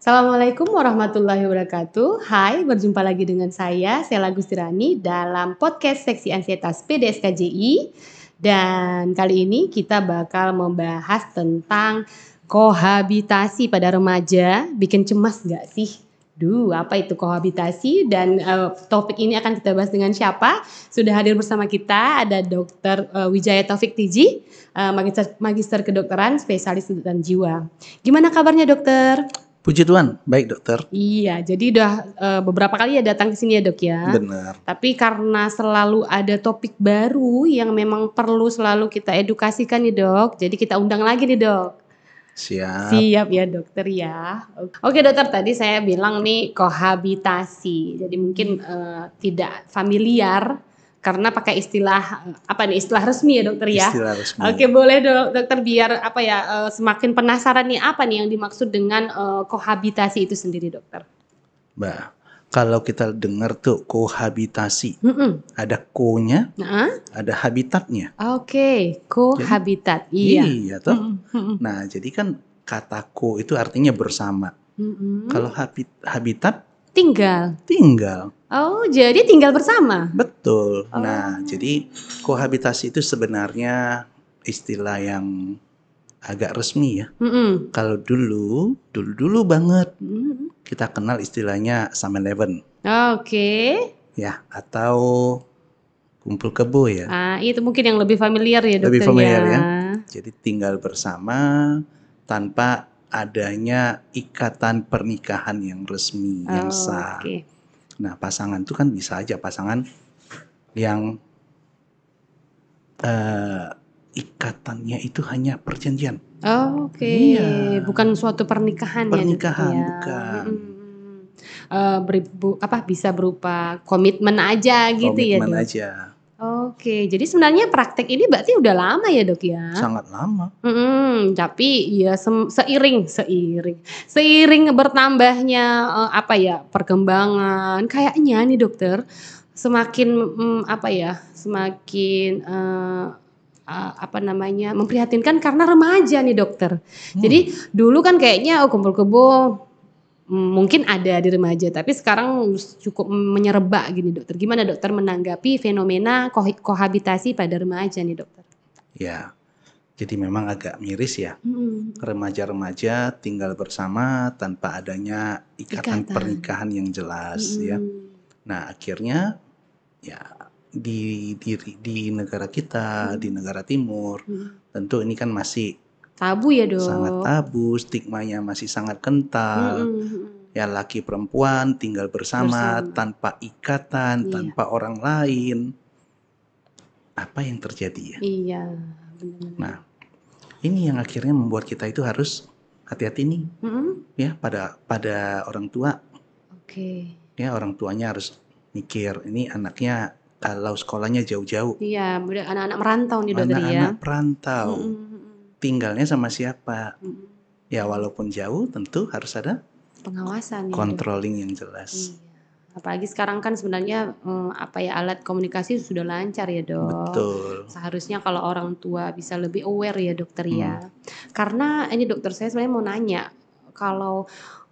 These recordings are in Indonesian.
Assalamualaikum warahmatullahi wabarakatuh. Hai, berjumpa lagi dengan saya, Sela Gustirani dalam podcast Seksi Ansietas PDSKJI. Dan kali ini kita bakal membahas tentang kohabitasi pada remaja. Bikin cemas nggak sih? Apa itu kohabitasi? Dan topik ini akan kita bahas dengan siapa? Sudah hadir bersama kita ada Dr. Wijaya Taufik Tiji, magister kedokteran, spesialis kedokteran jiwa. Gimana kabarnya dokter? Puji Tuhan, baik dokter. Iya, jadi udah beberapa kali ya datang ke sini ya dok ya. Benar. Tapi karena selalu ada topik baru yang memang perlu selalu kita edukasikan nih dok, jadi kita undang lagi nih dok. Siap ya dokter ya. Oke dokter, tadi saya bilang nih kohabitasi, jadi mungkin tidak familiar karena pakai istilah istilah resmi ya dokter ya. Istilah resmi. Oke, boleh dokter biar semakin penasaran nih apa nih yang dimaksud dengan kohabitasi itu sendiri dokter. Mbak, kalau kita dengar tuh kohabitasi, ada ko-nya, ada habitatnya. Oke, kohabitat. Iya toh. Nah, jadi kan kata ko itu artinya bersama. Kalau habitat Tinggal. Oh, jadi tinggal bersama. Betul. Nah, jadi kohabitasi itu sebenarnya istilah yang agak resmi ya. Kalau dulu banget kita kenal istilahnya 7-Eleven. Oke. Ya, atau kumpul kebo ya. Itu mungkin yang lebih familiar ya dokter. Lebih familiar ya. Jadi tinggal bersama tanpa adanya ikatan pernikahan yang resmi, yang sah. Okay. Nah, pasangan itu kan bisa aja pasangan yang ikatannya itu hanya perjanjian. Oke. Iya. Bukan suatu pernikahan ya. Pernikahan bukan. Bisa berupa komitmen aja gitu ya dok. Komitmen aja. Oke, jadi sebenarnya praktek ini berarti udah lama ya dok ya? Sangat lama. Tapi ya seiring bertambahnya perkembangan, kayaknya nih dokter semakin memprihatinkan karena remaja nih dokter. Jadi dulu kan kayaknya kumpul kebo mungkin ada di remaja, tapi sekarang cukup menyerebak gini dokter. Gimana dokter menanggapi fenomena kohabitasi pada remaja nih dokter? Ya, jadi memang agak miris ya. Remaja-remaja tinggal bersama tanpa adanya ikatan pernikahan yang jelas ya. Nah, akhirnya ya di negara kita, di negara timur, tentu ini kan masih tabu ya dok. Sangat tabu, stigmanya masih sangat kental. Ya, laki perempuan tinggal bersama tanpa ikatan, tanpa orang lain. Apa yang terjadi ya? Iya. Nah, ini yang akhirnya membuat kita itu harus hati-hati nih, ya pada orang tua. Oke. Ya, orang tuanya harus mikir ini anaknya kalau sekolahnya jauh-jauh. Iya, anak-anak merantau nih dokter ya. Anak-anak perantau. Tinggalnya sama siapa? Ya walaupun jauh tentu harus ada pengawasan, controlling yang jelas. Iya. Apalagi sekarang kan sebenarnya alat komunikasi sudah lancar ya dok. Betul. Seharusnya kalau orang tua bisa lebih aware ya dokter ya. Karena ini dokter saya sebenarnya mau nanya, kalau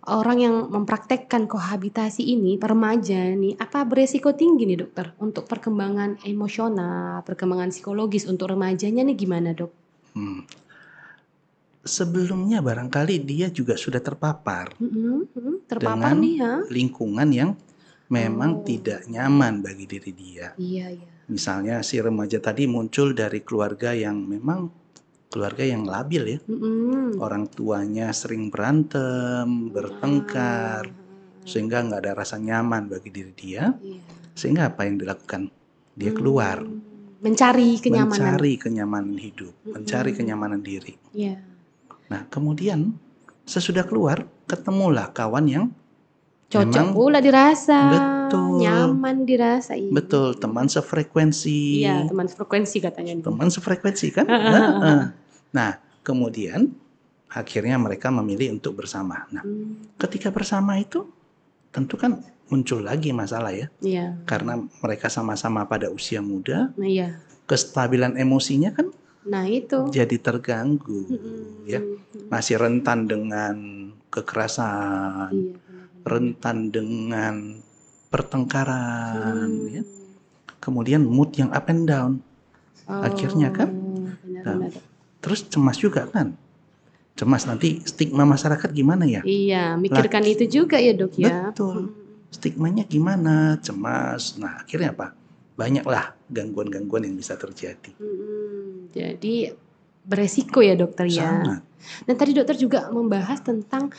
orang yang mempraktekkan kohabitasi ini, remaja nih, apa beresiko tinggi nih dokter untuk perkembangan emosional, perkembangan psikologis untuk remajanya nih gimana dok? Sebelumnya barangkali dia juga sudah terpapar, terpapar dengan nih ya, lingkungan yang memang tidak nyaman bagi diri dia. Iya. Misalnya si remaja tadi muncul dari keluarga yang memang keluarga yang labil ya. Orang tuanya sering berantem, bertengkar, sehingga nggak ada rasa nyaman bagi diri dia. Sehingga apa yang dilakukan? Dia keluar. Mencari kenyamanan. Mencari kenyamanan hidup, mencari kenyamanan diri. Nah, kemudian sesudah keluar, ketemulah kawan yang cocok pula dirasa. Betul. Nyaman dirasa. Iya. Betul, teman sefrekuensi. Iya, teman sefrekuensi katanya. Teman sefrekuensi kan? Nah, kemudian akhirnya mereka memilih untuk bersama. Nah, ketika bersama itu tentu kan muncul lagi masalah ya. Iya. Karena mereka sama-sama pada usia muda. Iya. Kestabilan emosinya kan itu jadi terganggu ya. Masih rentan dengan kekerasan, Iya, benar-benar. rentan dengan pertengkaran, ya. Kemudian mood yang up and down. Akhirnya kan, Benar-benar. terus cemas juga kan. Cemas nanti stigma masyarakat gimana ya? Iya, mikirkan itu juga ya dok ya. Betul. Stigmanya gimana? Cemas. Nah akhirnya apa? Banyaklah gangguan-gangguan yang bisa terjadi. Jadi beresiko ya dokter ya. Sangat. Dan tadi dokter juga membahas tentang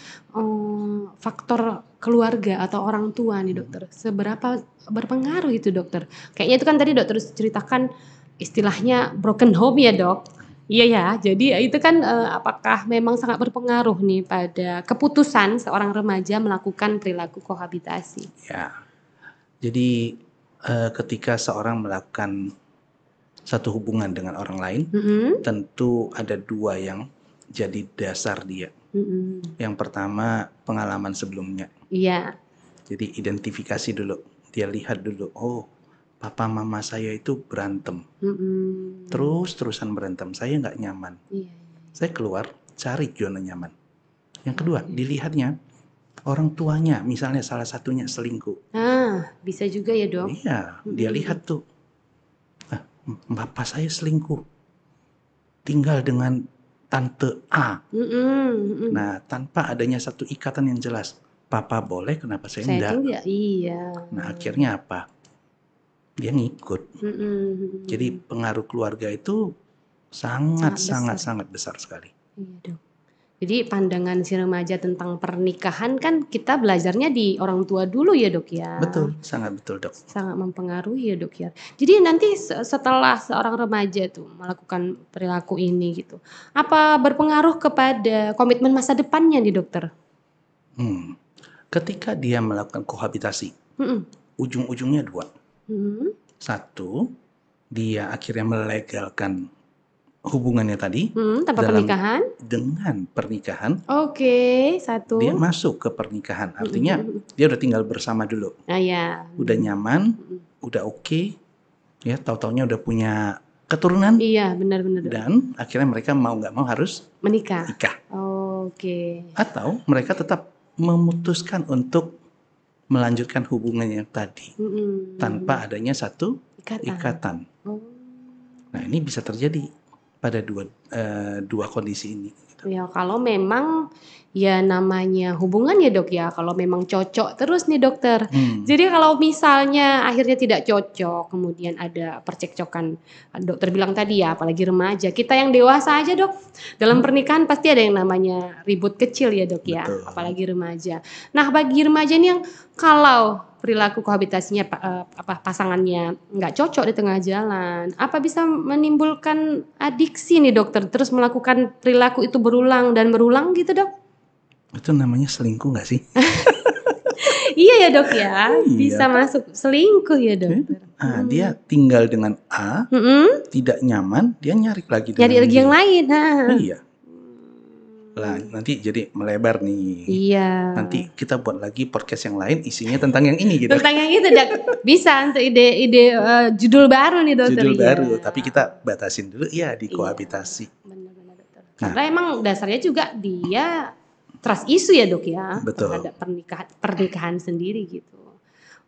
faktor keluarga atau orang tua nih dokter. Seberapa berpengaruh itu dokter? Kayaknya itu kan tadi dokter ceritakan istilahnya broken home ya dok. Iya ya, jadi itu kan apakah memang sangat berpengaruh nih pada keputusan seorang remaja melakukan perilaku kohabitasi? Ya, jadi ketika seorang melakukan satu hubungan dengan orang lain, tentu ada dua yang jadi dasar dia. Yang pertama pengalaman sebelumnya. Iya. Jadi identifikasi dulu, dia lihat dulu, oh papa mama saya itu berantem, terus-terusan berantem, saya nggak nyaman. Saya keluar cari zona nyaman. Yang kedua, dilihatnya orang tuanya, misalnya salah satunya selingkuh. Bisa juga ya dok. Iya, dia lihat tuh, bapak saya selingkuh, tinggal dengan tante A. Nah, tanpa adanya satu ikatan yang jelas, papa boleh, kenapa saya enggak? Iya. Nah, akhirnya apa? Dia ngikut. Jadi pengaruh keluarga itu sangat besar sekali. Iya dok. Jadi pandangan si remaja tentang pernikahan kan kita belajarnya di orang tua dulu ya dok ya. Betul, sangat betul dok. Sangat mempengaruhi ya dok ya. Jadi nanti setelah seorang remaja tuh melakukan perilaku ini gitu, apa berpengaruh kepada komitmen masa depannya nih dokter? Ketika dia melakukan kohabitasi, ujung-ujungnya dua. Satu, dia akhirnya melegalkan hubungannya tadi tanpa pernikahan. Dengan pernikahan. Oke, satu. Dia masuk ke pernikahan, artinya dia udah tinggal bersama dulu. Ya. Udah nyaman, udah oke, ya tahu-taunya udah punya keturunan. Iya, benar-benar. Dan akhirnya mereka mau nggak mau harus menikah. Oke. Atau mereka tetap memutuskan untuk melanjutkan hubungan yang tadi tanpa adanya satu ikatan. Nah ini bisa terjadi pada dua kondisi ini. Ya kalau memang ya namanya hubungan ya dok ya, kalau memang cocok terus nih dokter. Jadi kalau misalnya akhirnya tidak cocok, kemudian ada percekcokan, dokter bilang tadi ya, apalagi remaja, kita yang dewasa aja dok, dalam pernikahan pasti ada yang namanya ribut kecil ya dok ya. Betul. Apalagi remaja. Nah bagi remaja ini yang kalau perilaku kohabitasinya pasangannya nggak cocok di tengah jalan, apa bisa menimbulkan adiksi nih dokter, terus melakukan perilaku itu berulang dan berulang gitu dok? Itu namanya selingkuh nggak sih? Iya ya dok ya, bisa masuk selingkuh ya dokter. Dia tinggal dengan A, tidak nyaman, dia nyari lagi yang lain. Iya. Lah nanti jadi melebar nih. Iya. Nanti kita buat lagi podcast yang lain isinya tentang yang ini gitu. Tentang yang itu bisa untuk ide judul baru nih dokter. Judul baru, tapi kita batasin dulu ya di kohabitasi. Benar-benar dokter. Karena emang dasarnya juga dia trust issue ya dok ya. Betul. Terhadap pernikahan sendiri gitu.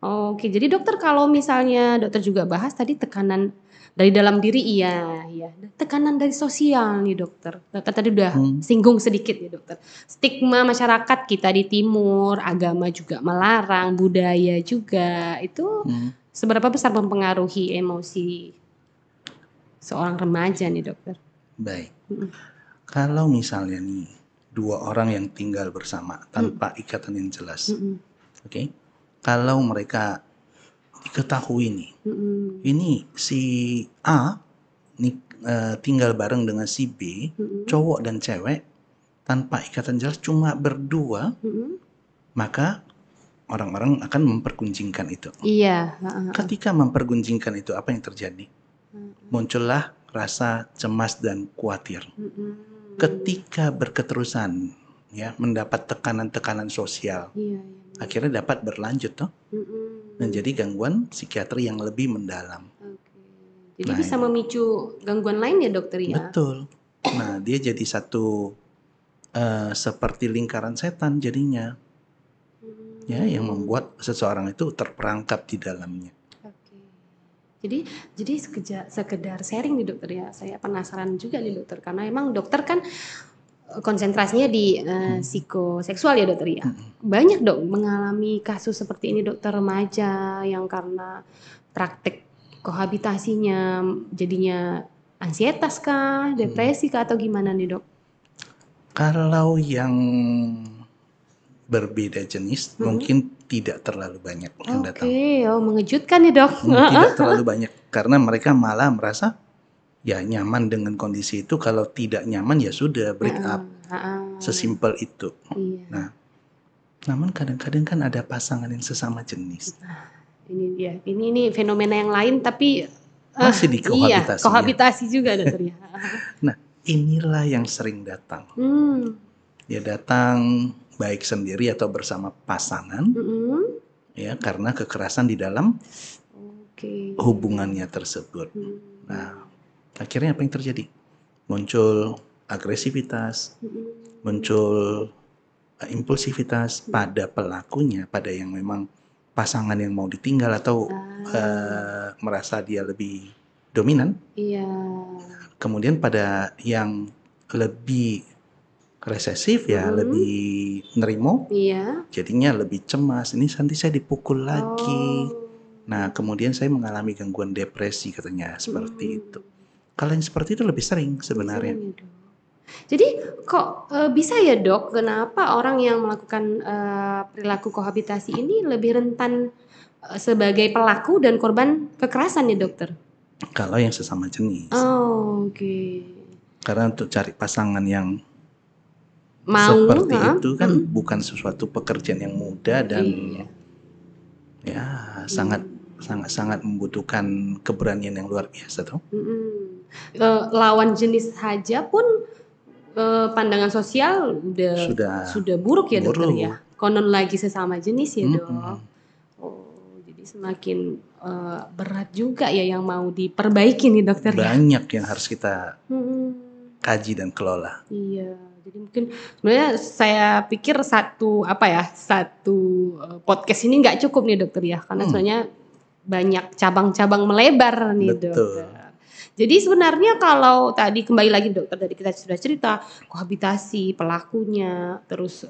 Oke, jadi dokter kalau misalnya dokter juga bahas tadi tekanan dari dalam diri iya. Tekanan dari sosial nih dokter. Dokter tadi udah singgung sedikit ya dokter. Stigma masyarakat kita di timur, agama juga melarang, budaya juga itu seberapa besar mempengaruhi emosi seorang remaja nih dokter? Baik. Kalau misalnya nih dua orang yang tinggal bersama tanpa ikatan yang jelas, oke? Kalau mereka diketahui nih, ini si A nih tinggal bareng dengan si B, cowok dan cewek tanpa ikatan jelas cuma berdua, maka orang-orang akan mempergunjingkan itu. Iya. Ketika mempergunjingkan itu, apa yang terjadi? Muncullah rasa cemas dan khawatir. Ketika berketerusan, ya mendapat tekanan-tekanan sosial, akhirnya dapat berlanjut toh. Menjadi gangguan psikiatri yang lebih mendalam. Jadi bisa memicu gangguan lain ya dokter ya? Betul. Nah dia jadi satu seperti lingkaran setan jadinya, ya, yang membuat seseorang itu terperangkap di dalamnya. Oke. Jadi sekedar sharing nih dokter ya. Saya penasaran juga nih dokter, karena emang dokter kan konsentrasinya di psikoseksual ya dokter ya. Banyak dok mengalami kasus seperti ini dokter, remaja yang karena praktek kohabitasinya jadinya ansietas kah, depresi kah, atau gimana nih dok? Kalau yang berbeda jenis mungkin tidak terlalu banyak yang datang. Oke, oh mengejutkan nih dok. Tidak terlalu banyak karena mereka malah merasa ya nyaman dengan kondisi itu. Kalau tidak nyaman ya sudah break up, sesimpel itu. Iya. Nah, namun kadang-kadang kan ada pasangan yang sesama jenis. Ini dia, ini fenomena yang lain tapi masih di kohabitasi. Iya, kohabitasi juga dokter ya. Nah, inilah yang sering datang. Dia datang baik sendiri atau bersama pasangan, ya, karena kekerasan di dalam hubungannya tersebut. Nah, akhirnya apa yang terjadi? Muncul agresivitas, muncul impulsivitas pada pelakunya, pada yang memang pasangan yang mau ditinggal atau merasa dia lebih dominan. Iya. Kemudian pada yang lebih resesif ya, lebih nerimo, jadinya lebih cemas. Ini nanti saya dipukul lagi. Nah, kemudian saya mengalami gangguan depresi katanya, seperti itu. Kalau yang seperti itu lebih sering sebenarnya. Jadi kok bisa ya dok, kenapa orang yang melakukan perilaku kohabitasi ini lebih rentan sebagai pelaku dan korban kekerasan nih dokter? Kalau yang sesama jenis. Oke. Karena untuk cari pasangan yang mau seperti itu kan bukan sesuatu pekerjaan yang mudah dan ya sangat membutuhkan keberanian yang luar biasa tuh. Lawan jenis saja pun pandangan sosial sudah buruk ya dokter ya. Konon lagi sesama jenis ya dok. Jadi semakin berat juga ya yang mau diperbaiki nih dokter. Banyak yang harus kita kaji dan kelola. Iya. Jadi mungkin sebenarnya saya pikir satu podcast ini nggak cukup nih dokter ya, karena sebenarnya banyak cabang-cabang melebar nih dokter. Jadi sebenarnya kalau tadi kembali lagi dokter, tadi kita sudah cerita kohabitasi, pelakunya, terus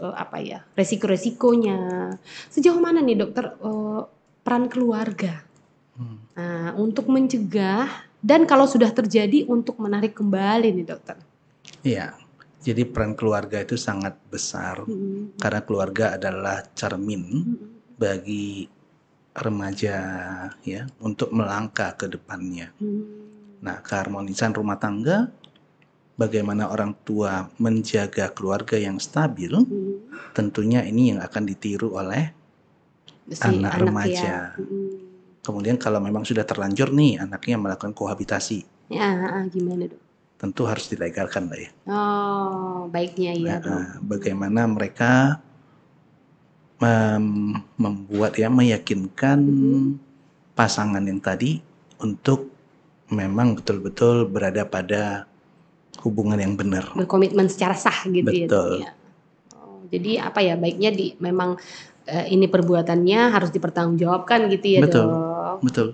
resiko-resikonya. Sejauh mana nih dokter peran keluarga untuk mencegah dan kalau sudah terjadi untuk menarik kembali nih dokter? Iya. Jadi peran keluarga itu sangat besar karena keluarga adalah cermin bagi remaja ya untuk melangkah ke depannya. Nah, keharmonisan rumah tangga, bagaimana orang tua menjaga keluarga yang stabil, tentunya ini yang akan ditiru oleh anak remaja. Kemudian kalau memang sudah terlanjur nih anaknya melakukan kohabitasi, gimana dok? Tentu harus dilegalkan, Mbak ya. Baiknya ya dok. Bagaimana mereka meyakinkan pasangan yang tadi untuk memang betul-betul berada pada hubungan yang benar. Berkomitmen secara sah gitu. Betul. Ya. Jadi baiknya memang ini perbuatannya harus dipertanggungjawabkan gitu ya dok. Betul.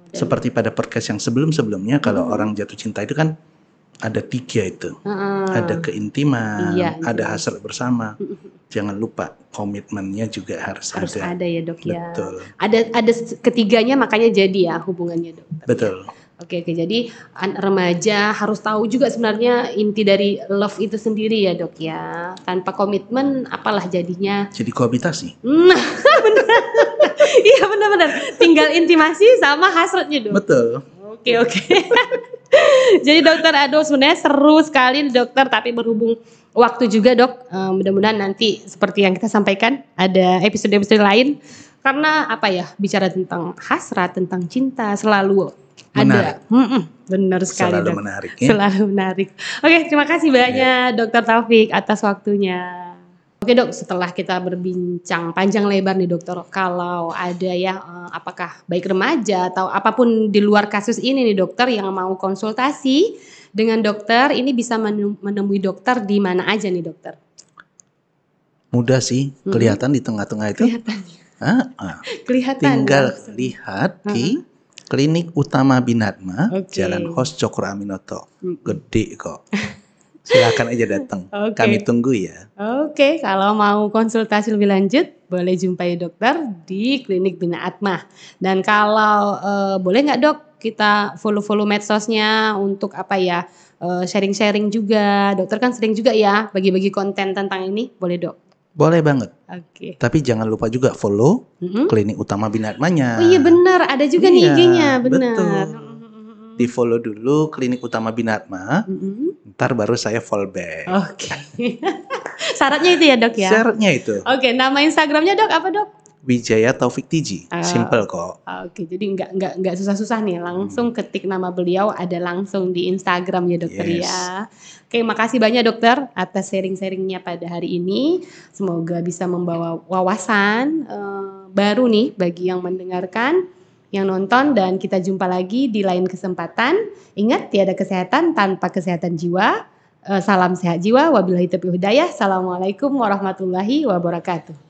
Seperti pada podcast yang sebelumnya kalau orang jatuh cinta itu kan ada 3 itu, ada keintiman, ada hasrat bersama. Jangan lupa komitmennya juga harus ada ya dok ya. Betul. Ada ketiganya makanya jadi ya hubungannya dok. Betul. Oke, jadi remaja harus tahu juga sebenarnya inti dari love itu sendiri ya dok ya. Tanpa komitmen apalah jadinya. Jadi kohabitasi. Benar. Iya benar-benar. Tinggal intimasi sama hasratnya dok. Betul. Oke. Jadi dokter, sebenarnya seru sekali dokter, tapi berhubung waktu juga dok, mudah-mudahan nanti seperti yang kita sampaikan ada episode-episode lain, karena bicara tentang hasrat, tentang cinta selalu menarik. Ada. Benar sekali selalu dok. Menarik ya? Selalu menarik. Oke, terima kasih banyak Dokter Taufik atas waktunya. Oke dok, setelah kita berbincang panjang lebar nih dokter, kalau ada ya apakah baik remaja atau apapun di luar kasus ini nih dokter yang mau konsultasi dengan dokter, ini bisa menemui dokter di mana aja nih dokter? Mudah sih, kelihatan di tengah-tengah itu. Kelihatan. Kelihatan. Tinggal lihat di Klinik Utama Binatma, Jalan Hos Cokro Aminoto. Gede kok. Silakan aja datang. Kami tunggu ya. Oke, kalau mau konsultasi lebih lanjut, boleh jumpai dokter di Klinik Bina Atma. Dan kalau boleh nggak dok, kita follow medsosnya untuk apa ya, sharing-sharing juga. Dokter kan sering juga ya bagi-bagi konten tentang ini, boleh dok? Boleh banget. Tapi jangan lupa juga follow Klinik Utama Binatmanya. Oh iya benar, ada juga nih IG-nya, benar. Betul. Di follow dulu Klinik Utama Binatma, ntar baru saya follow back. Syaratnya itu ya dok ya? Syaratnya itu. Nama Instagramnya dok apa dok? Wijaya Taufik Tiji, simple kok. Jadi nggak susah-susah nih, langsung ketik nama beliau, ada langsung di Instagram ya dokter ya. Oke, makasih banyak dokter atas sharing-sharingnya pada hari ini. Semoga bisa membawa wawasan baru nih bagi yang mendengarkan, yang nonton, dan kita jumpa lagi di lain kesempatan. Ingat, tiada kesehatan tanpa kesehatan jiwa. Salam sehat jiwa, wabillahi taufiq hidayah. Assalamualaikum warahmatullahi wabarakatuh.